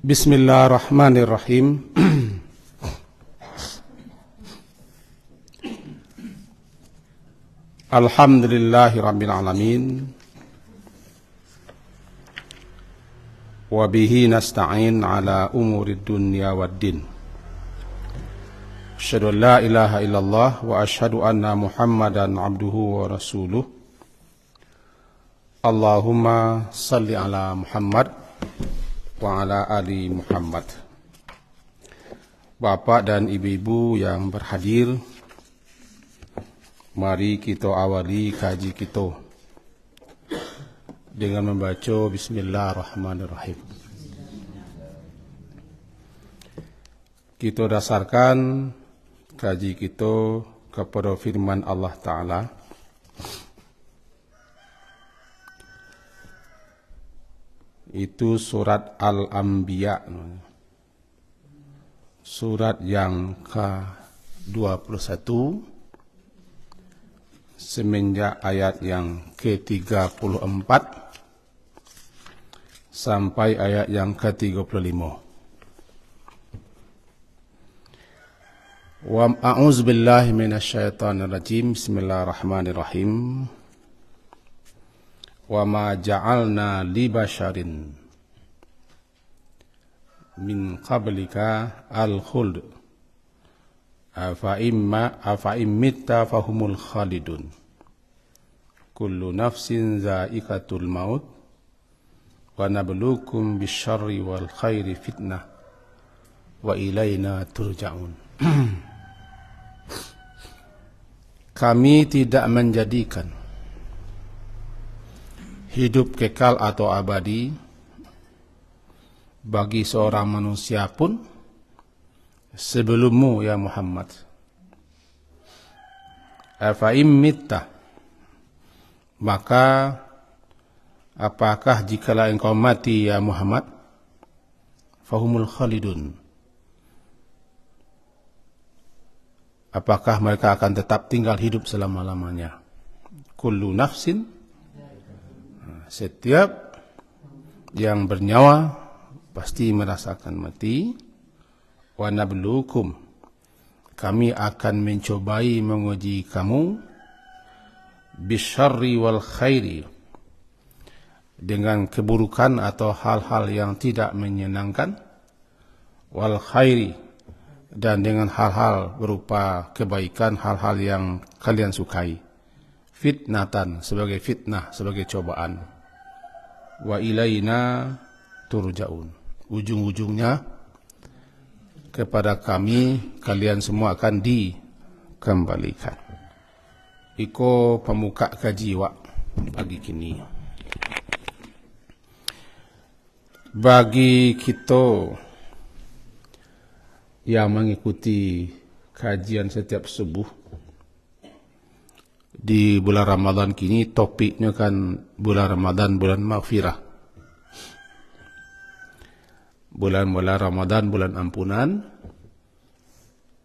Bismillahirrahmanirrahim. Alhamdulillahirabbil alamin. Wa bihi nasta'in ala umurid dunya waddin. Asyhadu an la ilaha illallah wa asyhadu anna Muhammadan abduhu wa rasuluh. Allahumma salli ala Muhammad wa ala ali Muhammad. Bapak dan ibu-ibu yang berhadir, mari kita awali kaji kita dengan membaca Bismillahirrahmanirrahim. Kita dasarkan kaji kita kepada firman Allah Ta'ala. Itu surat Al-Anbiya, surat yang ke-21 semenjak ayat yang ke-34 sampai ayat yang ke-35. Wa a'udzubillahi minasyaitonirrajim. Bismillahirrahmanirrahim. Wa ma ja'alna li basharin min qablika al-khuld afa immitta fahumul khalidun kullu nafsin za'iqatul maut wa nabluukum bisyarri wal khairi fitnah wa ilaina turja'un. Kami tidak menjadikan hidup kekal atau abadi bagi seorang manusia pun sebelummu ya Muhammad. Afa immitta, maka apakah jikalau engkau mati ya Muhammad, fahumul khalidun, apakah mereka akan tetap tinggal hidup selama-lamanya. Kullu nafsin, setiap yang bernyawa pasti merasakan mati. Wa nabluukum, kami akan mencobai menguji kamu, bisyarri wal khairi, dengan keburukan atau hal-hal yang tidak menyenangkan, wal khairi, dan dengan hal-hal berupa kebaikan, hal-hal yang kalian sukai, fitnatan, sebagai fitnah, sebagai cobaan. Wa ilaina turja'un, ujung-ujungnya kepada kami kalian semua akan dikembalikan. Iko pemuka kaji wak pagi kini. Bagi kita yang mengikuti kajian setiap subuh di bulan Ramadan kini, topiknya kan bulan Ramadan, bulan maghfirah. Bulan Ramadan, bulan ampunan.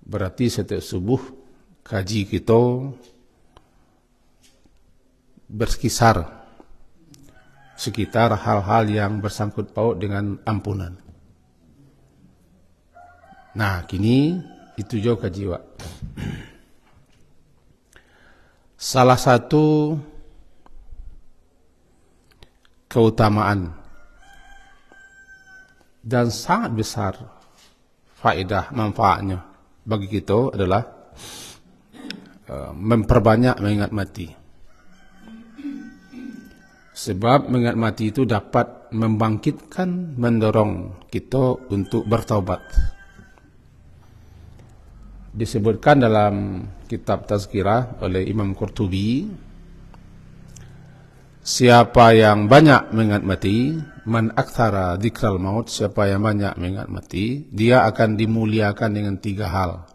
Berarti setiap subuh kaji kita berkisar sekitar hal-hal yang bersangkut paut dengan ampunan. Nah, kini itu jauh kaji wak. Salah satu keutamaan dan sangat besar faedah manfaatnya bagi kita adalah memperbanyak mengingat mati. Sebab mengingat mati itu dapat membangkitkan, mendorong kita untuk bertaubat. Disebutkan dalam kitab Tazkirah oleh Imam Qurtubi, siapa yang banyak mengingat mati, man aktsara dzikral maut, siapa yang banyak mengingat mati, dia akan dimuliakan dengan 3 hal.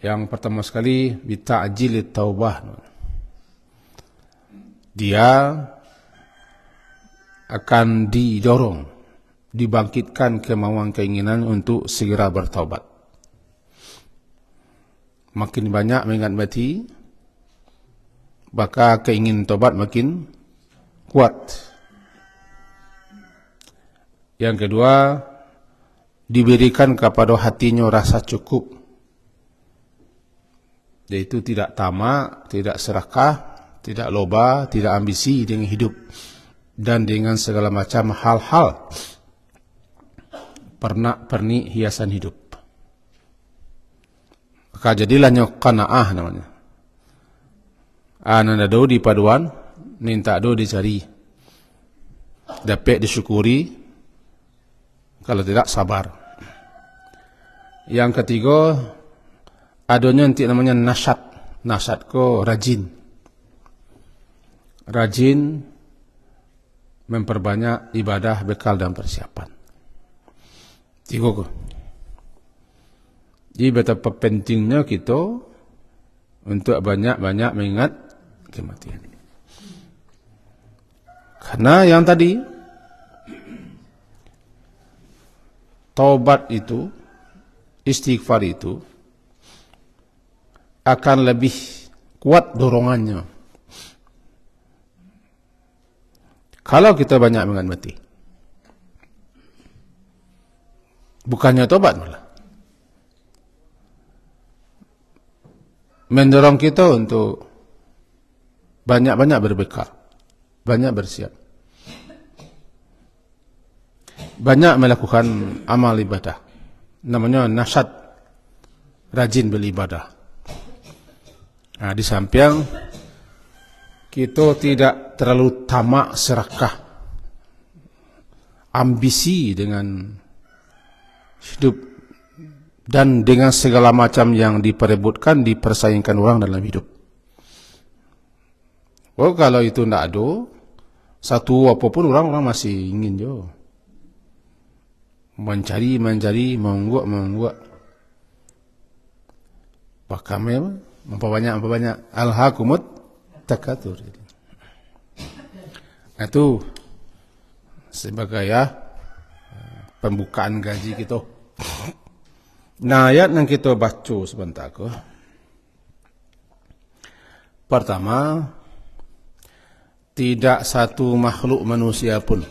Yang pertama sekali, bita'jilit taubah. Dia akan didorong, dibangkitkan kemauan keinginan untuk segera bertaubat. Makin banyak mengingat mati, maka keinginan taubat makin kuat. Yang kedua, diberikan kepada hatinya rasa cukup, yaitu tidak tamak, tidak serakah, tidak loba, tidak ambisi dengan hidup dan dengan segala macam hal-hal pernak-pernik hiasan hidup. Maka jadilah qanaah namanya. Nanda do di paduan, ninta do dicari, dapat disyukuri, kalau tidak sabar. Yang ketiga, adanya nanti namanya nasyat. Nasyat ko rajin. Rajin memperbanyak ibadah, bekal dan persiapan. Tiga ko. Jadi betapa pentingnya kita untuk banyak-banyak mengingat kematian. Karena yang tadi, taubat itu, istighfar itu akan lebih kuat dorongannya kalau kita banyak mengingat mati. Bukannya taubat malah mendorong kita untuk banyak-banyak berbekal, banyak bersiap, banyak melakukan amal ibadah. Namanya nasyat, rajin beribadah. Di samping kita tidak terlalu tamak, serakah, ambisi dengan hidup dan dengan segala macam yang diperebutkan, dipersaingkan orang dalam hidup. Kalau itu tidak ada, satu apapun orang masih ingin jo. Mencari, membuat. Bahkan memperbanyak. Alhaakumut takatsur. Itu sebagai pembukaan gaji kita. Nah, ayat yang kita baca sebentar ke. Pertama, tidak satu makhluk manusia pun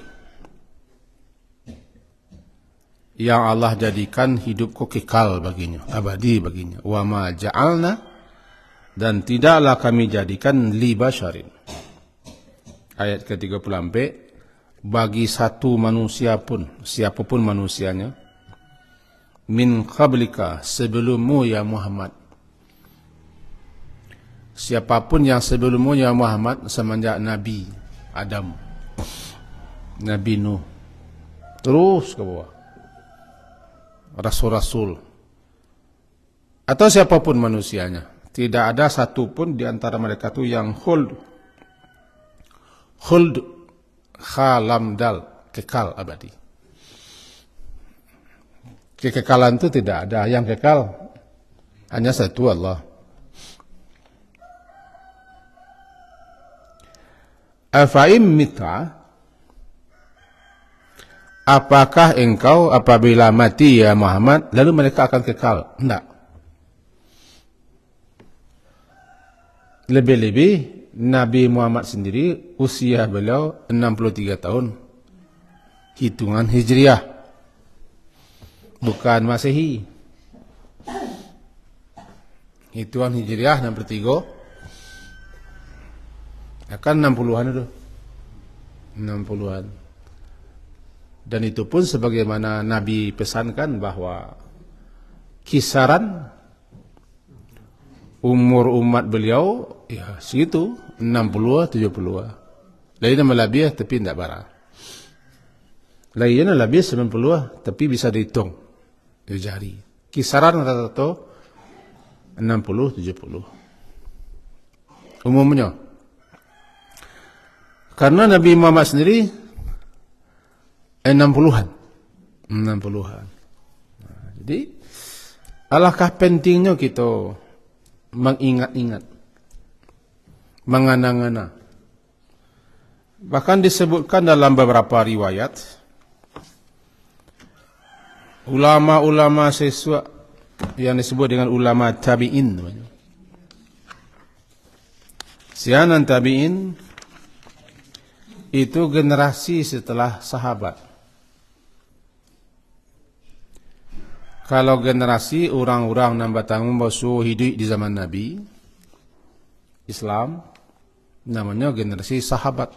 yang Allah jadikan hidupku kekal baginya, abadi baginya. Wa ma ja'alna, dan tidaklah kami jadikan li basyarin. Ayat ke-34, bagi satu manusia pun, siapapun manusianya, min qablika, sebelummu ya Muhammad. Siapapun yang sebelummu ya Muhammad, semenjak Nabi Adam, Nabi Nuh, terus ke bawah, rasul-rasul, atau siapapun manusianya, tidak ada satu pun di antara mereka itu yang khuld, khalam dal, kekal abadi. Kekekalan itu tidak ada, yang kekal hanya satu, Allah. Afa'im mita, apakah engkau apabila mati ya Muhammad lalu mereka akan kekal? Tidak. Lebih-lebih Nabi Muhammad sendiri usia beliau 63 tahun, hitungan Hijriah, bukan Masehi. Hitungan Hijriah 63, akan 60-an itu. 60-an. Dan itu pun sebagaimana Nabi pesankan bahwa kisaran umur umat beliau ya segitu, 60-an, 70-an. Lainnya melebih tapi tidak barang. Lainnya lebih 90-an tapi bisa dihitung di jari. Kisaran rata-rata 60-70 umumnya. Karena Nabi Muhammad sendiri 60-an. Nah, jadi alangkah pentingnya kita mengingat-ingat, mengana-ngana. Bahkan disebutkan dalam beberapa riwayat, ulama-ulama sesua yang disebut dengan ulama tabi'in, sianan tabi'in itu generasi setelah sahabat. Kalau generasi orang-orang yang bertanggung basuh hidup di zaman Nabi Islam, namanya generasi sahabat.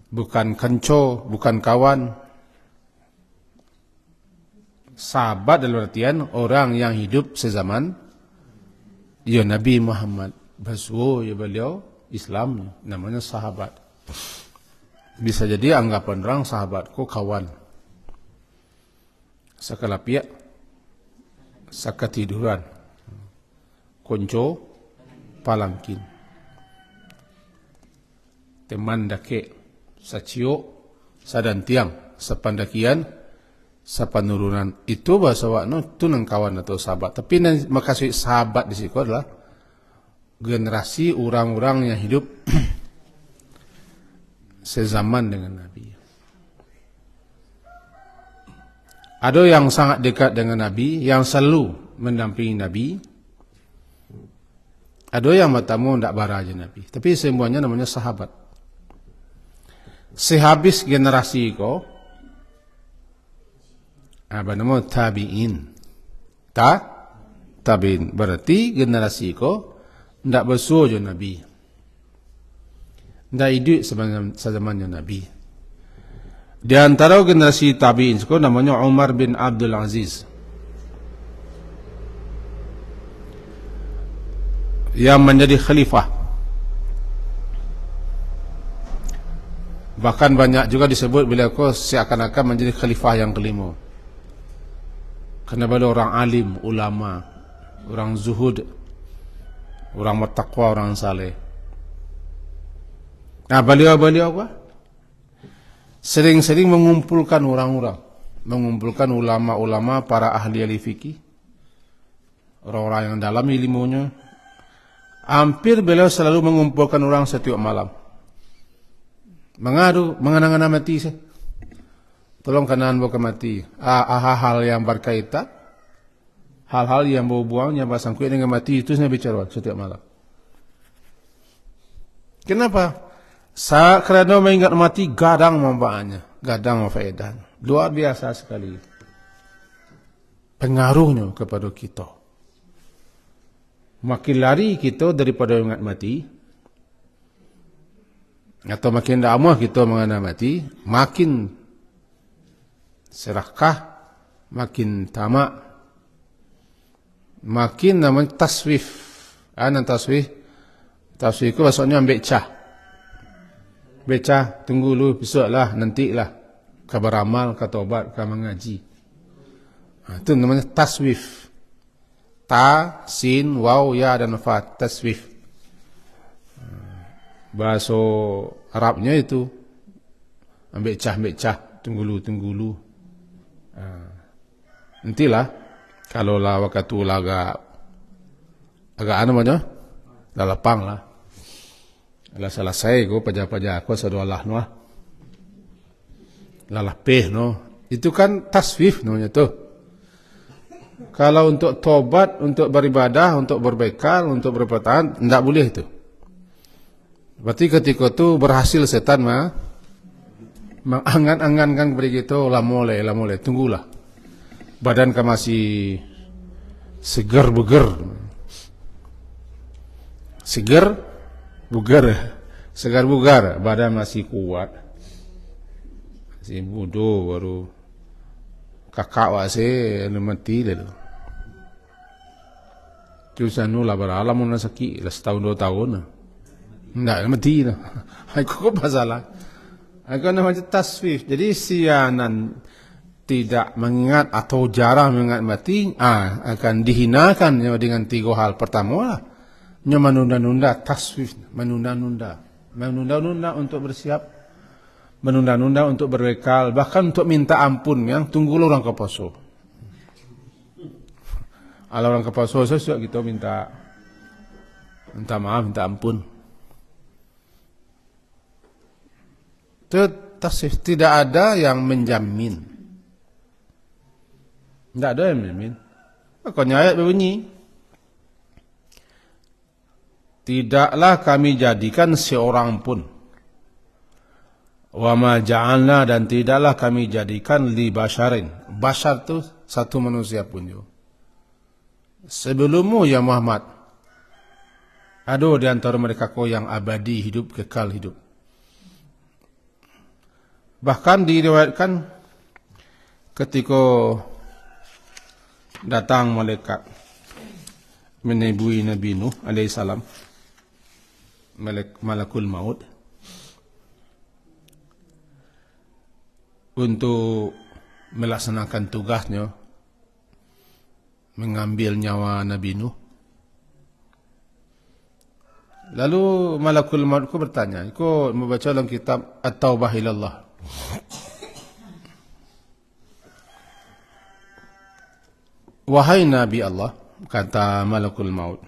Bukan kenco, bukan kawan. Sahabat dalam artian orang yang hidup sezaman ya Nabi Muhammad. Basuh ya beliau Islam, namanya sahabat. Bisa jadi anggapan orang sahabatku kawan. Sakala pihak, sakatiduran, konco, palangkin, teman dake, sacio, sadantiang, sapandakian, sapanurunan. Itu bahasa wakno itu nang kawan atau sahabat. Tapi yang makasih sahabat di situ adalah generasi orang-orang yang hidup sezaman dengan Nabi. Ada yang sangat dekat dengan Nabi, yang selalu mendampingi Nabi. Ada yang bertamu tidak baraja Nabi. Tapi semuanya namanya sahabat. Sehabis generasi ko, apa nama tabiin. Tabiin. Berarti generasi ko tidak bersuah je Nabi. Tidak hidup sezamannya Nabi. Di antara generasi tabi'in itu namanya Umar bin Abdul Aziz, yang menjadi khalifah. Bahkan banyak juga disebut beliau seakan-akan menjadi khalifah yang kelima. Karena beliau orang alim, ulama, orang zuhud, orang bertakwa, orang saleh. Nah, beliau apa? Sering-sering mengumpulkan orang-orang, mengumpulkan ulama-ulama, para ahli fikih, orang-orang yang dalam ilmunya. Hampir beliau selalu mengumpulkan orang setiap malam. Mengadu, mengenang-enang mati sih. Tolong kenaan bukan mati. Hal-hal yang berkaitan, hal-hal yang berhubungan, yang bersangkut dengan mati itu saya bicara setiap malam. Kenapa? Kerana mengingat mati gadang manfaatnya, gadang faedah. Luar biasa sekali pengaruhnya kepada kita. Makin lari kita daripada mengingat mati, atau makin lama kita mengenal mati, makin serakah, makin tamak, makin namanya taswif. Taswif itu maksudnya ambil cah. Beca, tunggu dulu, besoklah, nantilah. Kabar amal, katobat, mengaji. Itu namanya taswif. Ta, sin, waw, ya, dan fa. Taswif. Bahasa Arabnya itu. Ambil cah, tunggu dulu. Nantilah. Kalau lah waktu agak namanya, dah lapang lah. Lah selesai ko pajak ko sadualah no. Lalah peh no. Itu kan taswif namanya tuh. Kalau untuk tobat, untuk beribadah, untuk berbekal, untuk berpertahan, tidak boleh itu. Berarti ketika itu berhasil setan mengangan-angankan kepada kita, lah mulai, tunggulah. Badan kamu masih segar bugar, badan masih kuat, masih bodoh baru kakak wase mati le. Tulisan nu lah beralam mun sakit lah setahun 2 tahun. Ndak mati nah. Aku masalah. Aku namanya taswif. Jadi sianan tidak mengingat atau jarang mengingat mati, akan dihinakan dengan 3 hal. Pertama, menunda-nunda taswif, menunda-nunda untuk bersiap, menunda-nunda untuk berbekal, bahkan untuk minta ampun, yang tunggu orang ke poso. Kalau orang ke poso sesuatu kita minta maaf, minta ampun. Taswif tidak ada yang menjamin. Tidak ada yang menjamin. Makanya ayat berbunyi, tidaklah kami jadikan seorang pun, wa ma ja'alna, dan tidaklah kami jadikan li basharin, Bashar tu satu manusia pun juga. Sebelummu ya Muhammad, ada di antara mereka kau yang abadi hidup, kekal hidup. Bahkan diriwayatkan ketika datang malaikat menebui Nabi Nuh alaihissalam, malakul maut, untuk melaksanakan tugasnya mengambil nyawa Nabi Nuh. Lalu malakul maut ku bertanya, aku membaca dalam kitab At-Taubah ilallah, wahai Nabi Allah, kata malakul maut,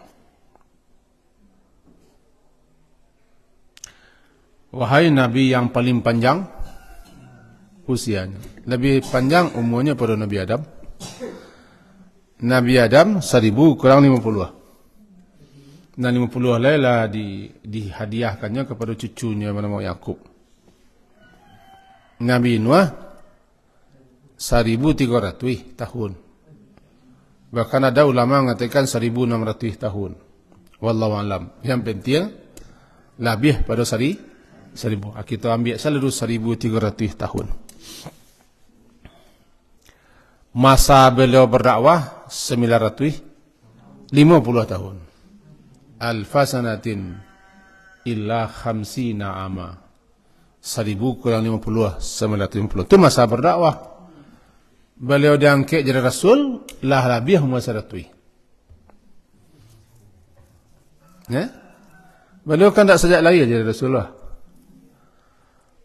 wahai Nabi yang paling panjang usianya, lebih panjang umurnya pada Nabi Adam. Nabi Adam 1000 kurang 50. Dan 50 lah dihadiahkannya kepada cucunya bernama Yakub. Nabi Nuh 1300 tahun. Bahkan ada ulama mengatakan 1600 tahun. Wallahu alam. Yang penting lebih pada 1000. Kita ambil selalu 1300 tahun. Masa beliau berdakwah 950 tahun. Alfasanatin illa khamsina ama. 1000 kurang 50, 950. Itu masa berdakwah. Beliau diangkat jadi Rasul lah lebih masa ratui. Ya? Beliau kan tak sejak lahir jadi Rasulullah.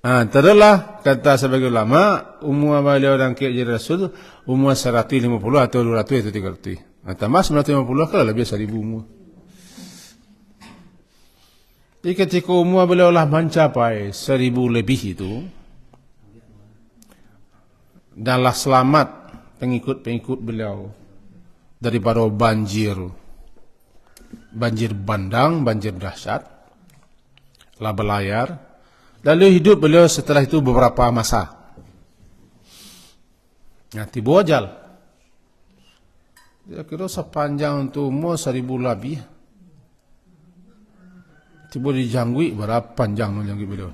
Terdalah kata sebagai ulama, umur beliau diangkat jadi Rasul umur 150 atau 200 atau 300. Tambah 950 kalau lebih 1000 umur. Jadi ketika umur beliau lah mencapai 1000 lebih itu, dan lah selamat pengikut-pengikut beliau daripada banjir bandang, banjir dahsyat, lah berlayar. Lalu hidup beliau setelah itu beberapa masa. Tiba ajal. Dia kira sepanjang untuk umur 1000 lebih. Tiba dijanggui berapa panjang menjanggui beliau.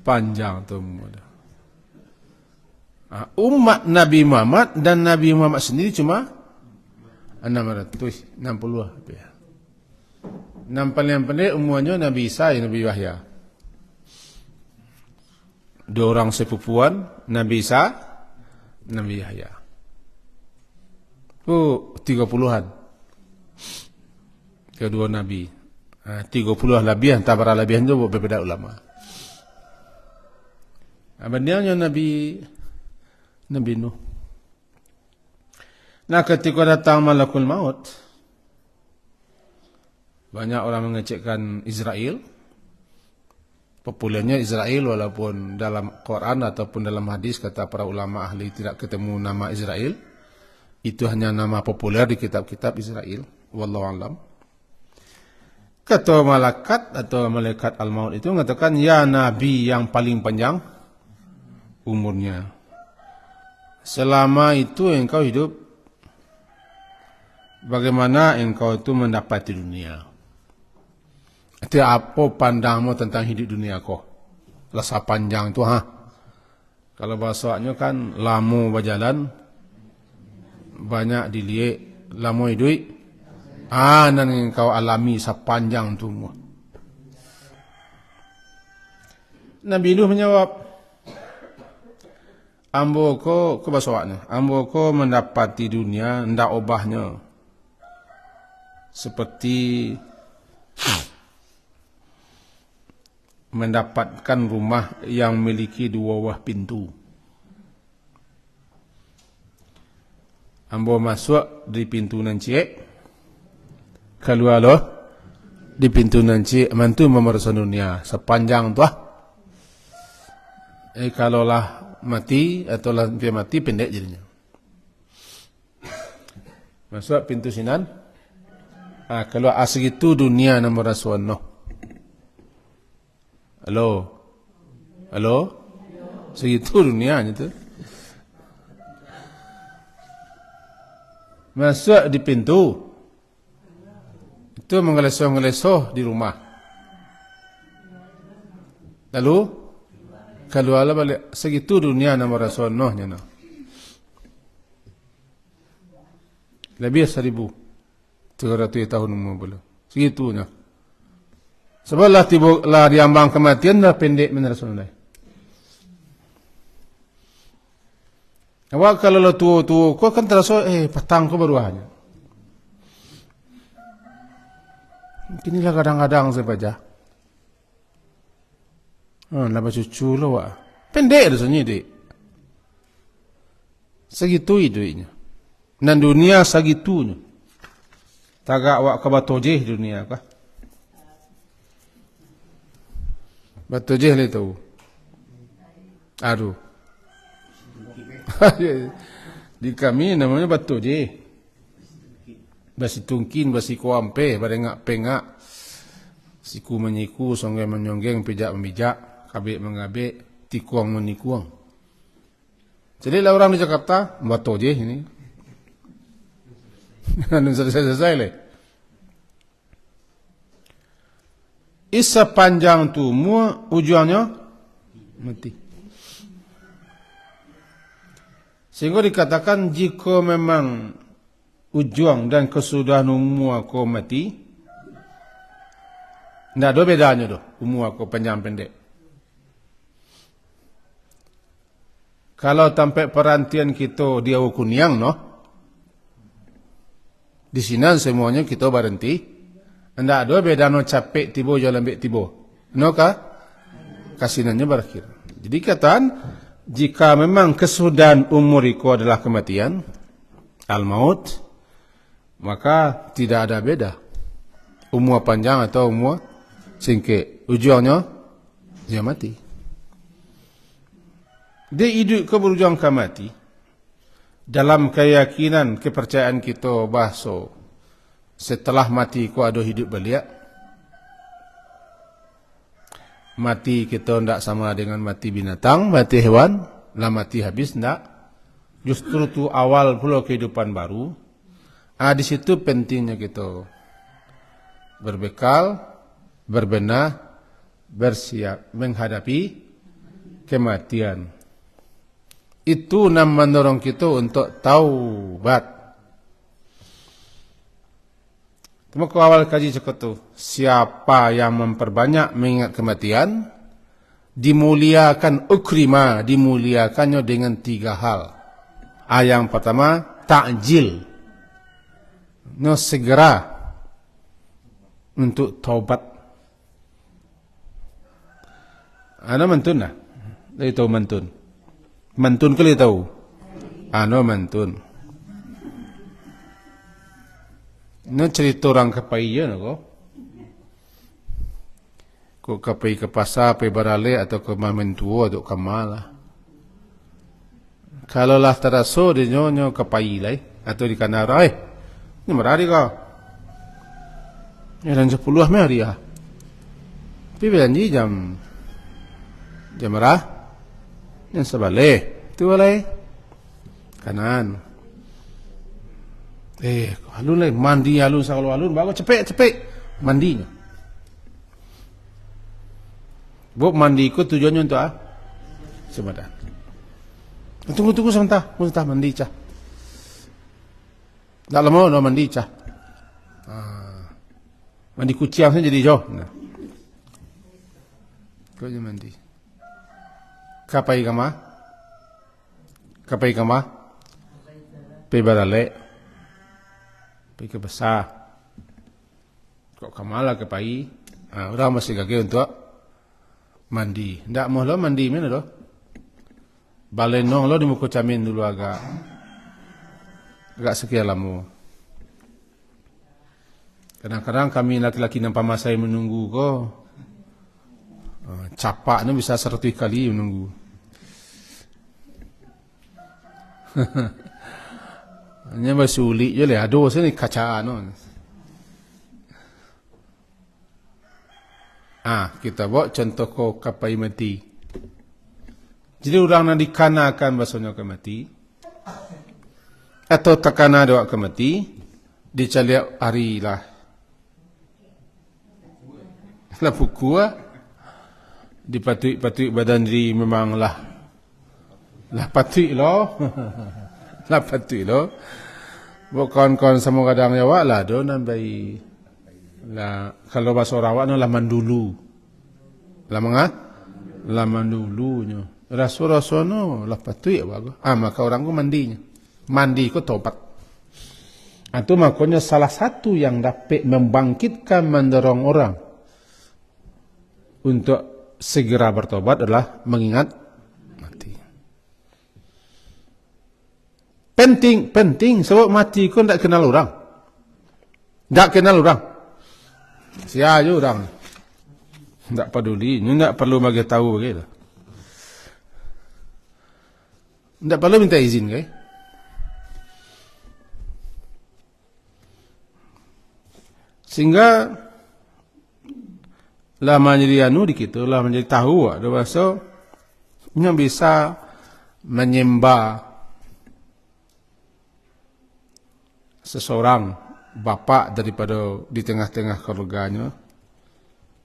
Panjang tu umur. Umat Nabi Muhammad dan Nabi Muhammad sendiri cuma 660. Yang pendek umurnya Nabi Isa dan Nabi Yahya. Dua orang sepupuan, Nabi Isa, Nabi Yahya. 30-an. Kedua Nabi. 30 lebih, antara lebihan itu berbeda ulama. Abadiannya Nabi Nuh. Nah, ketika datang malakul maut, banyak orang mengecekkan Israel. Populernya Israel, walaupun dalam Quran ataupun dalam hadis kata para ulama ahli tidak ketemu nama Israel. Itu hanya nama populer di kitab-kitab Israel. Wallahu a'lam. Kata malaikat atau malaikat al-maut itu mengatakan, ya Nabi yang paling panjang umurnya, selama itu engkau hidup, bagaimana engkau itu mendapati dunia? Itu apa pandangmu tentang hidup dunia kau? Lasa panjang itu Kalau bahasanya kan lama berjalan, banyak dilihat, lama hidup. Dan engkau alami sepanjang itu. Nabi Nuh menjawab, ambo ko bahasanya, ambo ko mendapati dunia ndak obahnya seperti mendapatkan rumah yang memiliki 2 buah pintu. Ambo masuk di pintu nancik, keluar loh di pintu nancik, mantu memerlukan dunia sepanjang tu kalau lah mati atau lah mati pendek jadinya. Masuk pintu sinan, keluar segitu dunia nomor rasuan no. Halo? Halo? Segitu dunianya tu. Masuk di pintu. Itu mengelesoh-ngelesoh di rumah. Lalu kalau Allah balik segitu dunia nama Rasulullah nya. Lebih 1,300 tahun umur belum. Segitunya. Sebelah tiba lah diambang kematian dah pendek mana Rasulullah. Awak kalau lo tua kau kan terasa petang kau baru aja. Inilah kadang-kadang saya baca. Lah cucu lo wak. Pendek rasanya dek. Segitu hidupnya. Dan dunia segitunya. Tagak wak kabatojeh dunia kah? Batojeh le tahu. Aduh. Di kami namanya batojeh. Basi tungkin, basi kuampe, barengak pengak. Siku menyiku, songgeng menyonggeng, pijak memijak. Kabik mengabik, tikuang menikuang. Jadi lah orang di Jakarta, bato je ini. Dan selesai-selesai le. Isa panjang tu, mua ujungnya mati. Sehingga dikatakan jika memang ujung dan kesudahan umur aku mati, tidak ada bedanya tu, umur aku panjang pendek. Kalau sampai perantian kita dia kuniang, no? Di sini semuanya kita berhenti. Tidak ada beda no capek tibo jalan bek tibo. No kah? Kasinannya berakhir. Jadi kataan, jika memang kesudahan umur itu adalah kematian, al-maut, maka tidak ada beda. Umur panjang atau umur singkit. Ujungnya, dia mati. Dia hidup ke berujung ke mati. Dalam keyakinan, kepercayaan kita bahasa setelah mati ku ada hidup balik. Mati kita tidak sama dengan mati binatang, mati hewan, lah mati habis tidak. Justru tu awal pula kehidupan baru. Di situ pentingnya kita berbekal, berbenah, bersiap menghadapi kematian. Itu nam mendorong kita untuk taubat. Maka awal kaji cakap tu, siapa yang memperbanyak mengingat kematian, dimuliakan ukrima, dimuliakannya dengan 3 hal. Yang pertama, takjil. No segera untuk taubat. Ana mantun lah. Dia tahu mantun. Mantun kali tahu. Ano mantun. No cerita orang kapai je nak ko kapai ke pasar, pe barale atau ke mamentua atau ke malah. Kalau lah teraso di nyo kapai lai atau di kanara ni merari ka. Ni dan 10 hari ah. Pi janji jam berapa? Yang sebalik tu balai kanan. Alun lai mandi alun sakalo alun bago cepet mandinya. Buat mandi ko tujuannya untuk semadan. Tunggu sebentar mandi cah. Tak lama no mandi cah. Mandi kucing saja jadi jauh. Nah. Kau je mandi. Kapai kama? Pe barale. Pe ke besar. Kok kamala kapai? Orang masih gagil untuk mandi. Ndak mau lo mandi mana lo? Balenong lo di muka camin dulu agak sekian lama. Kadang-kadang kami laki-laki nampak masai menunggu ko. Capak ni bisa 100 kali menunggu. Hanya bersulit je lah. Aduh, sini kacaan. Kita bawa contoh ko kapai mati. Jadi orang yang dikanakan bahasanya ke mati, atau takana doa ke mati, dicaliak hari lah. Lah buku dipatui badan diri memang lah patui lo. Lah patui lo. Bukan sama kadang Jawa lah do nambai lah kalau bahasa Rawak no laman dulu. Laman dulunya. Rasul no lah patui bagus. Maka orang ku mandinya. Mandi ku tobat. Itu makanya salah satu yang dapat membangkitkan mendorong orang untuk segera bertobat adalah mengingat mati. Penting sebab mati ku tidak kenal orang. Siapa orang. Tak peduli, tak perlu bagi tahu begitu. Tak perlu minta izin ke? Sehingga lah menjadi dikit, lah menjadi tahu ada bahasa yang bisa menyembah seseorang bapa daripada di tengah-tengah keluarganya,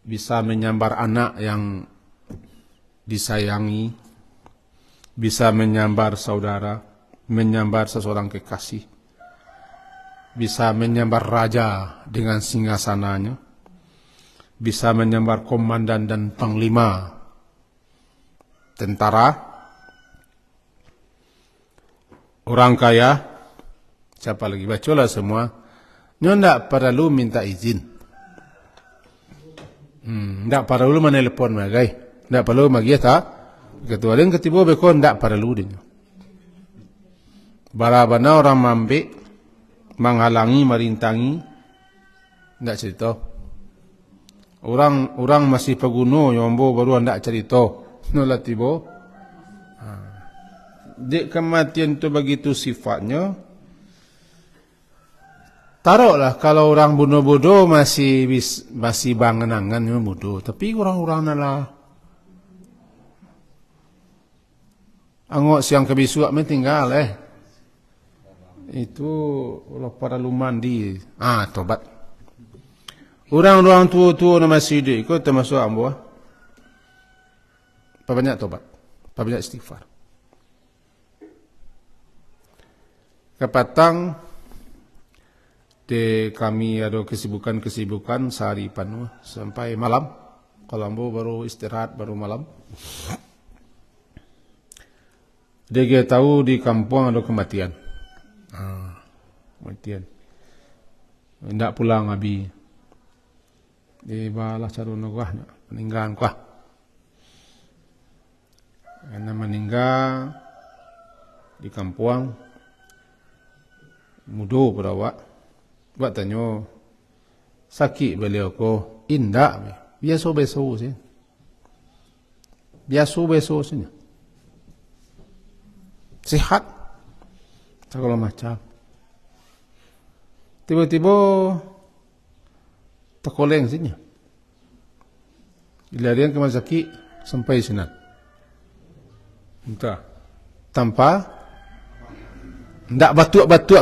bisa menyambar anak yang disayangi, bisa menyambar saudara, menyambar seseorang kekasih, bisa menyambar raja dengan singgasananya, bisa menyambar komandan dan panglima tentara, orang kaya, siapa lagi, bacalah semua. Ndak perlu minta izin. Ndak perlu menelepon magai. Ndak perlu magi ta. Ketua dan ketiba beko ndak perlu din. Barabana orang mambe menghalangi, merintangi, ndak cerita. Orang masih peguno yombo baru ndak cerita. Nolah tiba. Dek kematian tu begitu sifatnya. Taruhlah kalau orang bodoh masih bangenangan bodoh, tapi orang-orang nalah angok siang kebisuak tinggal itu kalau para lumandi tobat. Orang-orang tua-tua nama sidik itu termasuk ambo. Banyak tobat, banyak istighfar. Kepatang kami ada kesibukan sehari penuh sampai malam. Kalau ambo baru istirahat baru malam. Dia tahu di kampung ada kematian. Kematian. Tidak pulang abi. Dia balas caruna kuah meninggal kuah. Karena meninggal di kampung mudo berawak. Buat tanya sakit beliau ko indah biasa sih. Biasa sih. Sehat. Segala macam. Tiba-tiba terkoleng sini. Dilarian ke rumah sakit sampai sini. Entah. Tanpa ndak batuk-batuk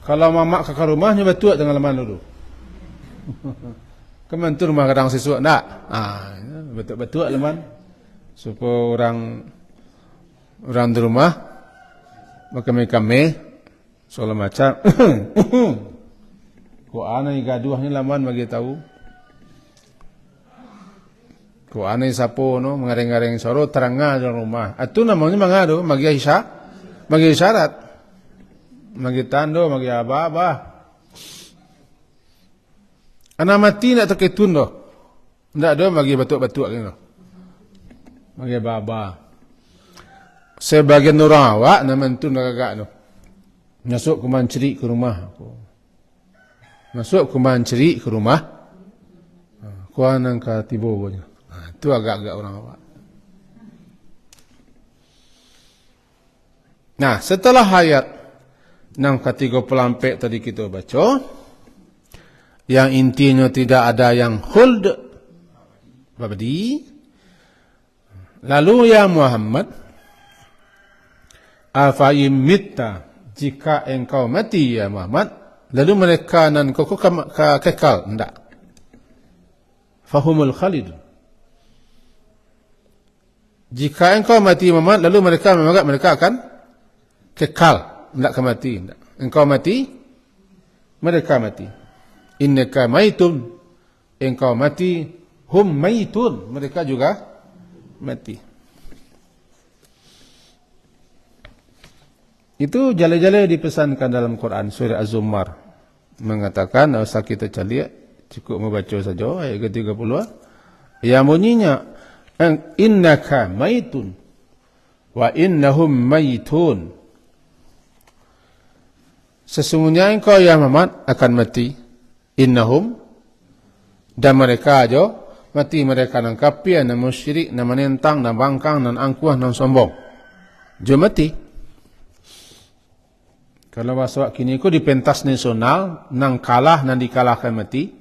kalau mamak ke rumahnya batuk dengan leman dulu. Kementur rumah kadang sesuatu ndak. Batuk-batuk leman. Supaya orang di rumah kami soal macam ko anai gaduhnya laman bagi tahu ko anai sapo no mengareng-areng soro terangga di rumah itu namanya mangado magi isyarat magi tando magi apa anak mati nak terketun do ndak do magi batuk-batuk gitu magi baba sebagian orang awak nama itu nak agak no masuk ke manceri ke rumah aku. Masuk ke manceri ke rumah. Kuan nang ka tibo bonya. Itu agak-agak orang awak. Nah, setelah ayat nang ketiga pelampek tadi kita baca, yang intinya tidak ada yang khuld abadi. Lalu ya Muhammad, afayimitta, jika engkau mati ya Muhammad, lalu mereka nan kau kekal, tidak. Fahumul khalid. Jika engkau mati Muhammad, lalu mereka akan kekal, tidak mati. Engkau mati, mereka mati. Innaka maitun, engkau mati, hum maitun, mereka juga mati. Itu jale-jale dipesankan dalam Quran surah Az-Zumar, mengatakan tidak usah kita cari, cukup membaca saja ayat ke-30. Yang bunyinya innaka maitun wa innahum maitun, sesungguhnya engkau ya Muhammad akan mati, innahum, dan mereka aja mati, mereka nan kafir, nan musyrik, nan menentang, nan bangkang, nan angkuh, nan sombong. Jo mati. Kalau bahasa kini ku di pentas nasional, nan kalah, nan dikalahkan mati,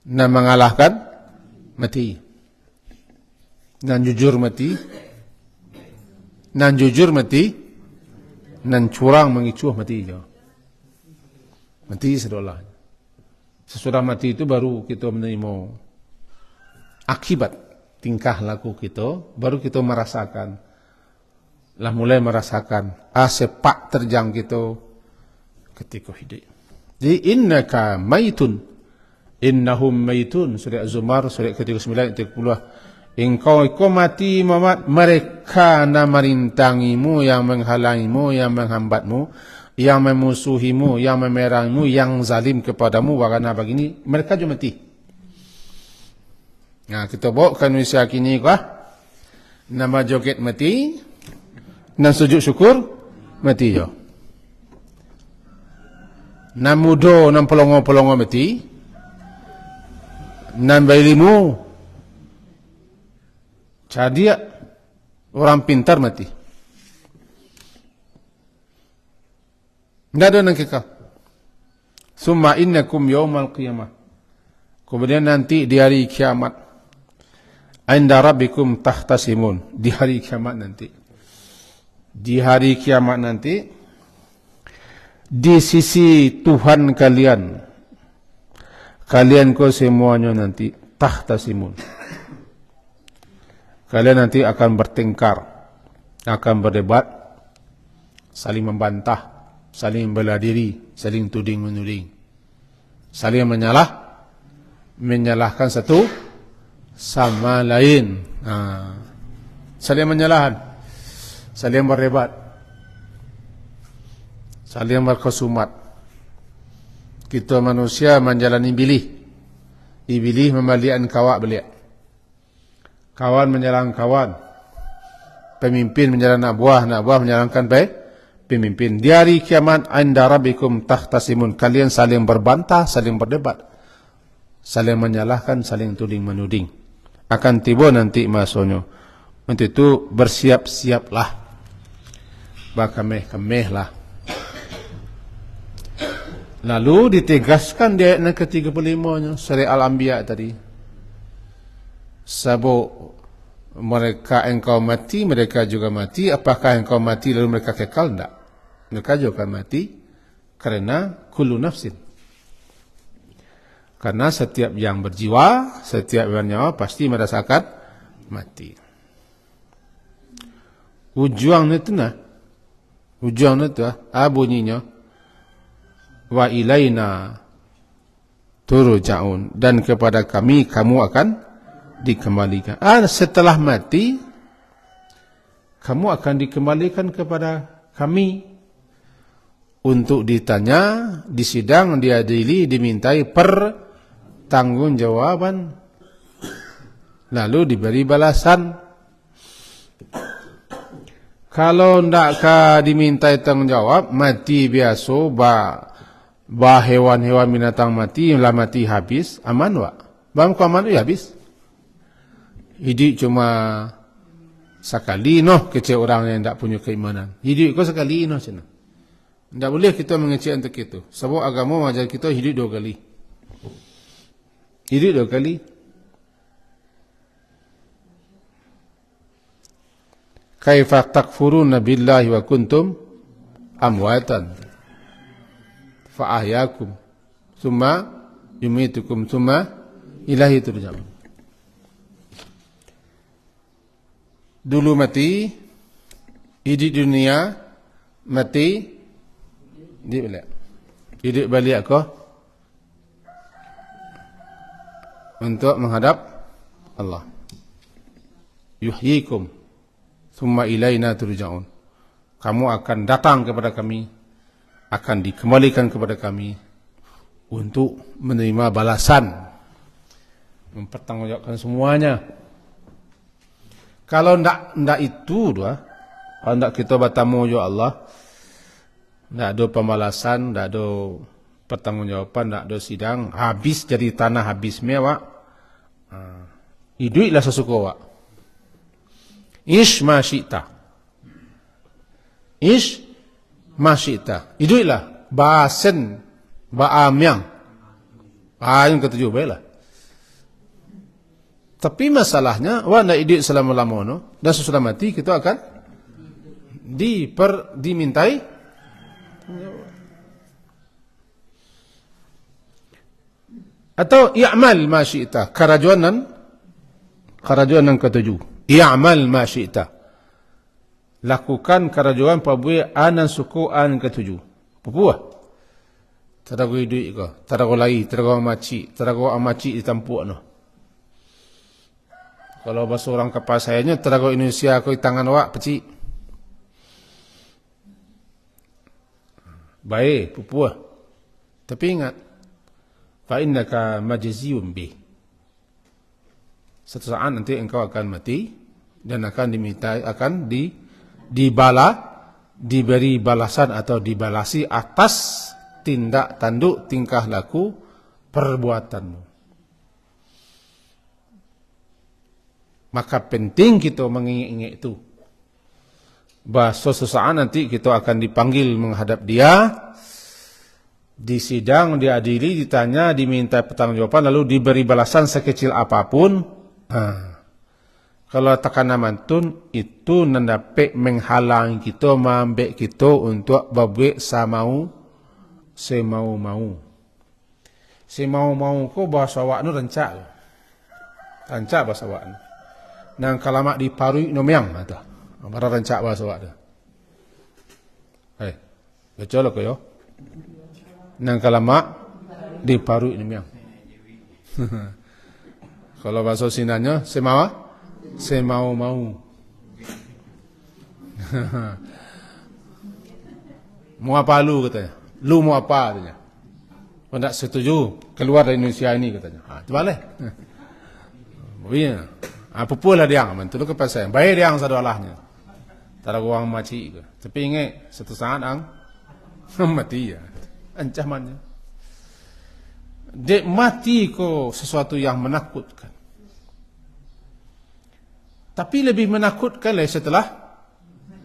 nan mengalahkan mati, nan jujur mati, nan jujur mati, nan curang mengicuh mati jo. Mati sedolah. Sesudah mati itu baru kita menerima akibat tingkah laku kita, baru kita merasakan, lah mulai merasakan sepak terjang kita ketika hidup. Jadi innaka maitun, innahum maitun, surah Az-Zumar surah ke-39 ayat 30. Engkau mati Muhammad, mereka yang merintangimu, yang menghalangimu, yang menghambatmu, yang memusuhimu, yang memerangimu, yang zalim kepadamu, karena begini mereka juga mati. Nah, kita bawa ke Indonesia kini kah? Nama joget mati, nan sujud syukur mati jo. Nan mudo, nan pelongo-pelongo mati, nan bailimu, cadia, orang pintar mati. Tidak ada yang kekal. Summa innakum yawmal qiyamah. Kemudian nanti di hari kiamat, inda rabbikum tahtasimun, di hari kiamat nanti. Di hari kiamat nanti, di sisi Tuhan kalian, kalian kau semuanya nanti tahtasimun. Kalian nanti akan bertengkar, akan berdebat, saling membantah, saling bela diri, saling tuding menuding, saling menyalahkan satu sama lain. Saling menyalahkan, saling berdebat, saling berkhusumat. Kita manusia menjalani bilih, ibilih membalikan kawak beliak, kawan menyalahkan kawan, pemimpin menyalahkan nak buah menyalahkan pemimpin. Di hari kiamat inda rabbikum tahtasimun, kalian saling berbantah, saling berdebat, saling menyalahkan, saling tuding menuding. Akan tiba nanti masanya. Untuk itu bersiap-siaplah, berkemeh-kemehlah. Lalu ditegaskan di ayat ke-35-nya surah Al-Anbiya tadi. Sebab mereka engkau mati, mereka juga mati. Apakah engkau mati lalu mereka kekal? Tidak. Mereka juga akan mati karena kullu nafsin. Karena setiap yang berjiwa, setiap yang bernyawa pasti merasakan mati. Ujung itu bunyinya wa ilaina turja'un, dan kepada kami kamu akan dikembalikan. Setelah mati kamu akan dikembalikan kepada kami untuk ditanya, disidang, diadili, dimintai pertanggungjawaban, lalu diberi balasan. Kalau tidak dimintai tanggungjawab, mati biasa, hewan-hewan binatang mati, lah mati habis, aman wak? Bang kau aman ya habis? Hidup cuma sekali, kecil orang yang tidak punya keimanan. Hidup kau sekali, cina. Tidak boleh kita mengecek untuk itu. Sebab agama mengajar kita hidup 2 kali. Hidup 2 kali. Kaifa takfuruna billahi wa kuntum amwatan fa ahyakum tsumma yumitukum tsumma ilahi turja'un. Dulu mati, hidup dunia, mati, hidup balik kau untuk menghadap Allah. Yuhyikum tsumma ilaina turja'un. Kamu akan datang kepada kami, akan dikembalikan kepada kami untuk menerima balasan, mempertanggungjawabkan semuanya. Kalau ndak itu doa, kalau ndak kita bertamu jo Allah, ndak ada pembalasan, ndak ada pertanggungjawaban, ndak ada sidang, habis jadi tanah habis mewah. Hiduplah sesuka wak. Ish ma syi'ta. Ish ma syi'ta. Hiduplah basen ba'amyang. Yang ketujuh baiklah. Tapi masalahnya, wa nak hidup selama-lama no, dan sesudah mati kita akan dimintai atau i'mal ma syi'ta, karajuanan ketujuh. I'mal ma syi'ta. Lakukan karajuan pabuai anan suku an ketujuh. Papuah. Tarago hidup ko, tarago lai, tarago amaci ditampuk no. Kalau bahasa orang kapal sayanya, terago Indonesia aku di tangan awak, pecik. Baik, pupuah. Tapi ingat, fa'innaka majziyun bih. Satu saat nanti engkau akan mati, dan akan diminta, akan diberi balasan atau dibalasi atas tindak tanduk, tingkah laku, perbuatanmu. Maka penting kita mengingat-ingat itu. Bahawa sesaat nanti kita akan dipanggil menghadap dia, disidang, diadili, ditanya, diminta pertanggungjawaban, lalu diberi balasan sekecil apapun. Kalau tekanan mantun, itu mendapat menghalang kita, mambek kita untuk berbuat semau-mau. Semau-mau ko bahasa awak nu rancak. Rancak bahasa awak nu. Nang kalamak di parui nomyang atau para rancak bahasa awak tu. Baca lah yo. Nang kalamak di parui nomyang. Kalau bahasa Sinanya semau-mau. Mau apa lu katanya? Lu mau apa katanya? Kau tak setuju keluar dari Indonesia ini katanya. Terbalik. Begini. Apa pula dia mantu lu kepada saya. Bayar dia sadalahnya. Tak ada uang maci ke. Tapi ingat satu saat mati ya. Ancamannya. Dek mati ko sesuatu yang menakutkan. Tapi lebih menakutkan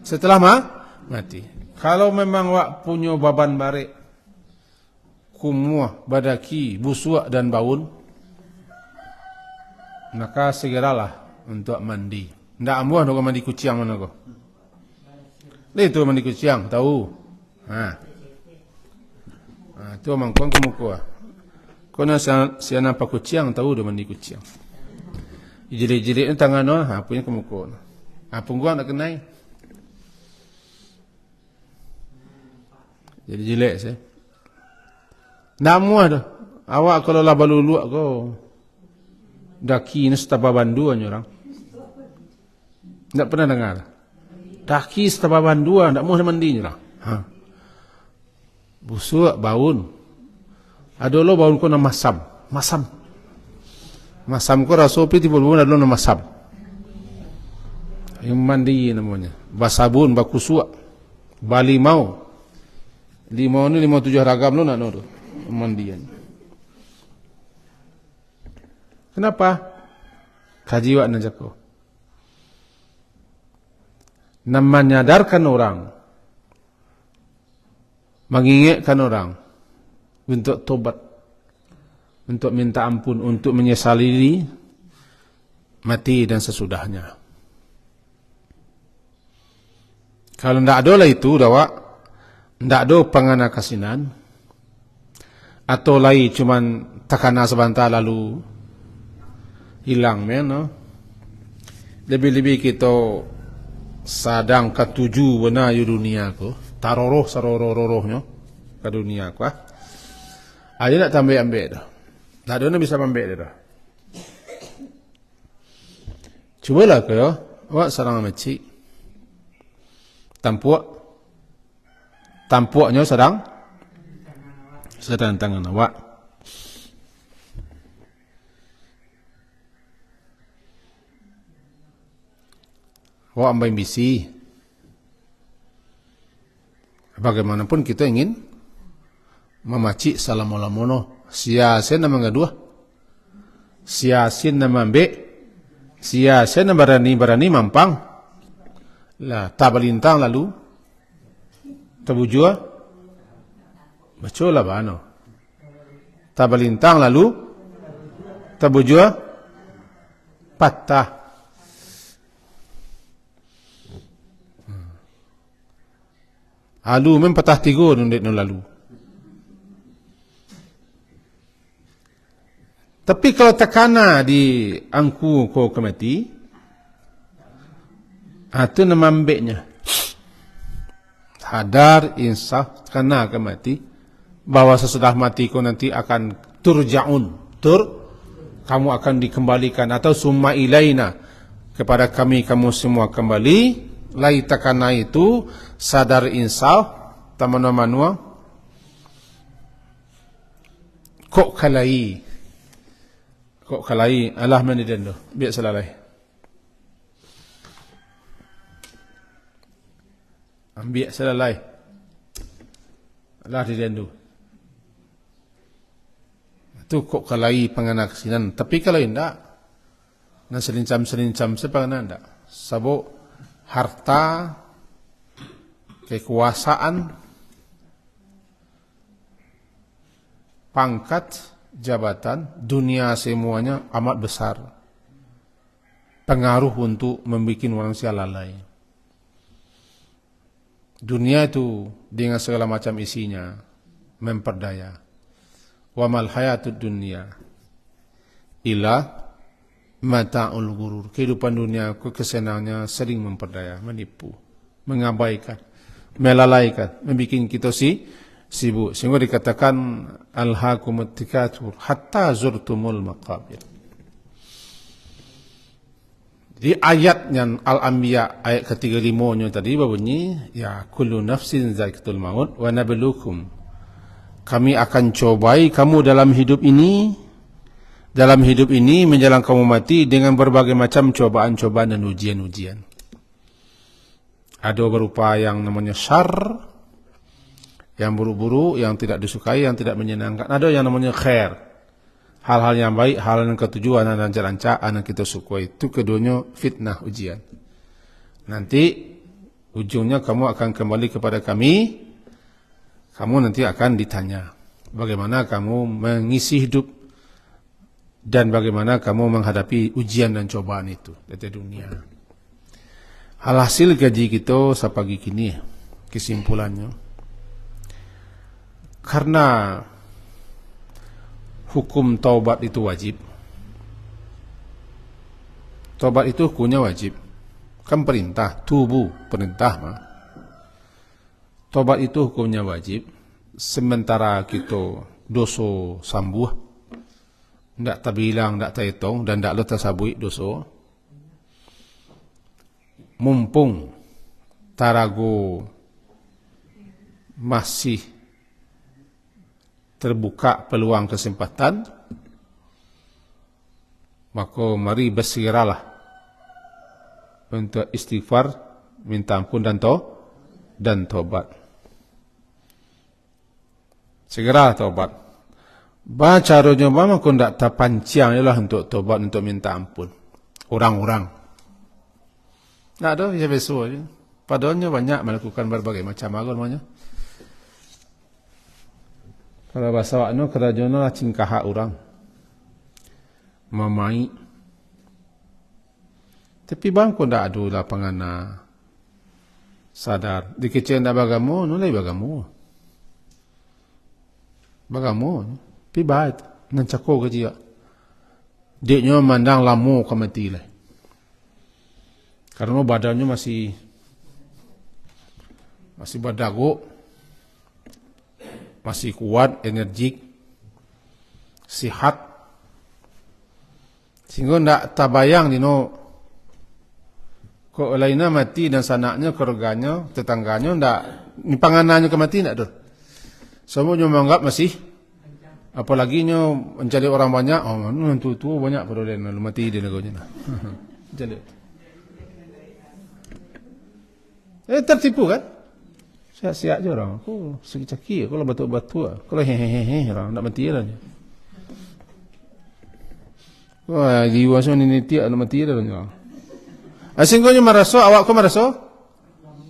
setelah mati. Kalau memang wak punya baban barik, kumuah, badaki, busuak dan baun, maka segeralah untuk mandi. Ndak amuah nak mandi kucing mana ko? Itu mandi kucing, tahu? Tu mangkong kemuku. Kau nak siapa nampak kucing tahu dia mandi kucing. Jeli-jeli tangan punya kemuku. Punggung nak kenai. Jadi jelek saya. Ndak amuah dah. Awak kalau lah baluluak kau. Daki ni setapa banduan orang. Tak pernah dengar. Daki setapa banduan, tak mahu mandi orang. Busuk, baun. Ada lo baun ko na masam. Masam ko rasopi tiba baun ada lo na masam. Yang mandi namanya. Basabun, bakusuk. Balimau. Limau ni 57 ragam lo nak no. Mandian. Kenapa? Kaji wak najako. Menyadarkan orang, mengingatkan orang untuk tobat, untuk minta ampun, untuk menyesali mati dan sesudahnya. Kalau ndak ada lah itu dawa, ndak ada pangana kasinan, atau lai cuman takana sebentar lalu hilang no? Lebih-lebih kita sadang ketuju benar di dunia ko, taroroh saroroh-rohnya ke dunia ko. Aja nak tambah ambil dah. Tak ada nak bisa ambil dah. Cubalah ke ya, awak sarang macik. Tampuaknya sedang tangan awak. Awak ambil bisi. Bagaimanapun kita ingin memacik salam-alamono. Siasin nama kedua. Siasin nama ambek. Siasin nama berani mampang. Lah, tak berlintang lalu. Terbujua. Betul lah bano. Tak berlintang lalu. Terbujua. Patah. Lalu memang patah tiga nundek lalu. Tapi kalau tekana di angku ko kemati, itu nama ambeknya. Hadar insaf kena kemati, bahwa sesudah mati ko nanti akan turja'un, kamu akan dikembalikan, atau summa ilaina, kepada kami kamu semua kembali. Lai takana itu sadar insaf tamanua kok kalai Allah menidendo biar selalai ambil selalai Allah didendo itu kok kalai panganak sinan. Tapi kalau tidak na selincam sepangana ndak sabuk harta, kekuasaan, pangkat, jabatan, dunia semuanya amat besar. Pengaruh untuk membuat manusia lalai. Dunia itu dengan segala macam isinya memperdaya. Wa mal hayatud dunya illa mata'ul gurur. Kehidupan dunia, kesenangannya sering memperdaya, menipu, mengabaikan, melalaikan, membuat kita sibuk. Sehingga dikatakan alhaakumut takatsur hatta zurtumul maqabir. Di ayatnya Al-Anbiya ayat ke-35 tadi berbunyi ya kullu nafsin zaikatul maut wa nabluukum. Kami akan cobai kamu dalam hidup ini. Dalam hidup ini menjelang kamu mati dengan berbagai macam cobaan-cobaan dan ujian-ujian. Ada berupa yang namanya syar, yang buruk-buruk, yang tidak disukai, yang tidak menyenangkan. Ada yang namanya khair, hal-hal yang baik, hal yang ketujuan dan jalan-jalan yang kita sukai. Itu keduanya fitnah, ujian. Nanti ujungnya kamu akan kembali kepada kami. Kamu nanti akan ditanya bagaimana kamu mengisi hidup dan bagaimana kamu menghadapi ujian dan cobaan itu dari dunia. Alhasil gaji kita sepagi kini, kesimpulannya, karena hukum taubat itu wajib. Taubat itu hukumnya wajib. Kan perintah, tubuh perintah mah. Taubat itu hukumnya wajib. Sementara kita dosa sambuh, ndak terbilang, ndak terhitung dan ndak tersabui dosa. Mumpung tarago masih terbuka peluang kesempatan, maka mari bersegeralah untuk istighfar, minta ampun dan tobat. Segera tobat. Baca caranya mama kau tidak terpancing ialah untuk tobat, untuk minta ampun. Orang-orang. Tak ada, biasa-biasa saja. Padahalnya banyak melakukan berbagai macam agamanya. Kalau bahasa wakno kerajaan lah cingkah orang. mamai. Tapi bangko ndak ada lapangan sadar. Dikecil ndak bagamu, nulai bagamu. Bagamu, pi baik, nan cako gaji ya. Deknya mandang lamu ke mati lah. Karena badannya masih badago, masih kuat, energik, sihat. Sehingga ndak tabayang dino kok lainnya mati dan sanaknya, keluarganya, tetangganya ndak panganannya ke mati ndak dah. Semuanya menganggap masih, apalagi nyo mencari orang banyak, nanti tu banyak peroleh lalu mati dia neganya. Jadi, tertipu kan? Siap-siap je orang. Aku segi caki, aku lah batu-batu, aku lah hehehe orang nak mati lah. Wah, jiwa so ni tiak nak mati lah. Asingnya meraso, awak kau meraso?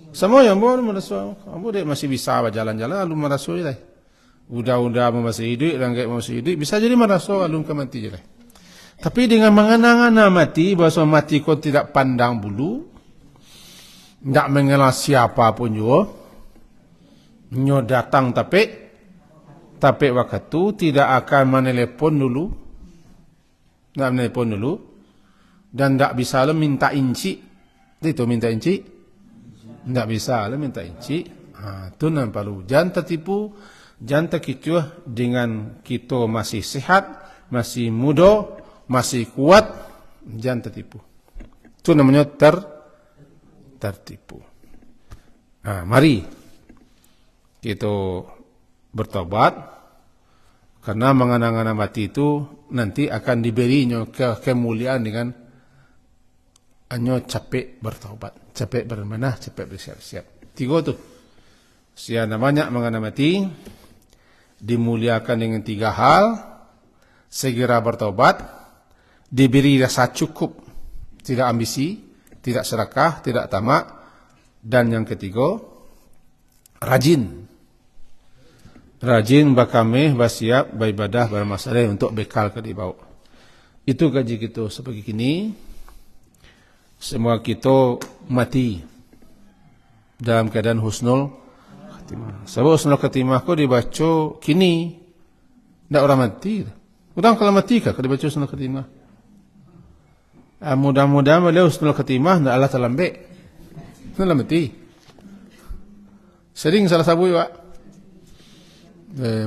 Semua yang boleh meraso. Kamu dek masih bisa berjalan-jalan, lalu meraso je lah. Udah masih hidup, rangkai masih hidup, bisa jadi meraso, lalu kau mati je lah. Tapi dengan mengenang-enang mati, bahasa mati kau tidak pandang bulu, tidak mengenal siapa pun juga, nyo datang tapi waktu tidak akan menelepon dulu, tidak menelepon dulu, dan tidak bisa lo minta inci, itu minta inci, tidak bisa lo minta inci. Itu nampak lu, jangan tertipu, jangan terkecoh dengan kita masih sehat, masih muda, masih kuat, jangan tertipu. Itu namanya tertipu. Mari kita bertobat, karena mengenang-enang mati itu nanti akan diberinya kemuliaan dengan hanya capek bertobat, capek bermanah, capek bersiap-siap. 3 tu. Sekian banyak mengenang mati, dimuliakan dengan 3 hal, segera bertobat, diberi rasa cukup, tidak ambisi, tidak serakah, tidak tamak, dan yang ketiga, rajin bakameh, bersiap, beribadah, bermasalah untuk bekal ke di bawah. Itu gaji kita seperti kini. Semua kita mati dalam keadaan husnul khatimah. Sebab husnul khatimah ko dibaca kini, tidak orang mati. Orang kalau mati kah dibaca husnul khatimah? Mudah-mudahan beliau husnul khatimah tidak Allah terlambek, tidak mati. Sering salah sabu ya.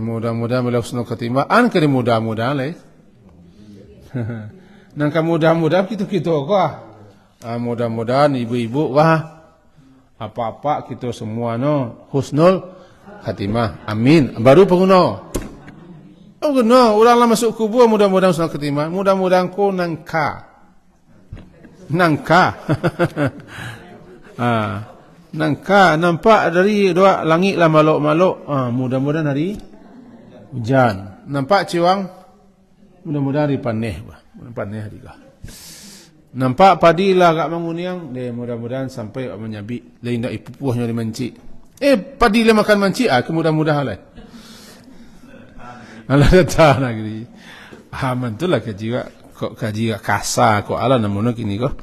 Mudah-mudahan beliau husnul khatimah. Kali mudah-mudahan lah. Nangka mudah-mudahan kita kok. Mudah-mudahan ibu-ibu apa-apa kita semua husnul khatimah. Amin. Baru pengguna. Orang lah masuk kubur mudah-mudahan husnul khatimah. Mudah-mudahan ko nangka. Nangka nampak dari dua langit lah malok-malok. Mudah-mudahan hari hujan. Nampak ciwang, mudah-mudahan hari panih. Panih hari kah. Nampak padi lah agak menguniang, mudah-mudahan sampai menyabik. Lain tak ipupuhnya di mancik. Padi lah makan mancik, kemudah-mudahan lah. Allah datang lagi. Mantul lah kaji kasar kok Allah namun kini kok.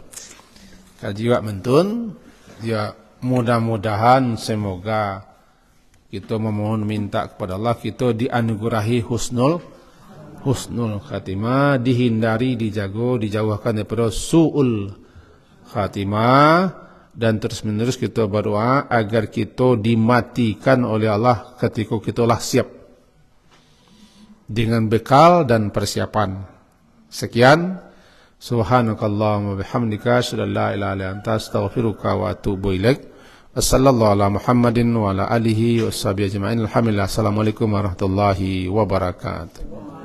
Kaji mentun, dia mudah-mudahan semoga kita memohon minta kepada Allah kita dianugerahi husnul khatimah, dihindari, dijauhkan daripada su'ul khatimah, dan terus-menerus kita berdoa agar kita dimatikan oleh Allah ketika kita lah siap dengan bekal dan persiapan. Sekian, subhanakallahumma bihamdika asyhadu an la ilaha illa anta astaghfiruka wa atubu ilaik. Wassallallahu ala Muhammadin wa ala alihi washabihi ajma'in. Alhamdulillah. Assalamualaikum warahmatullahi wabarakatuh.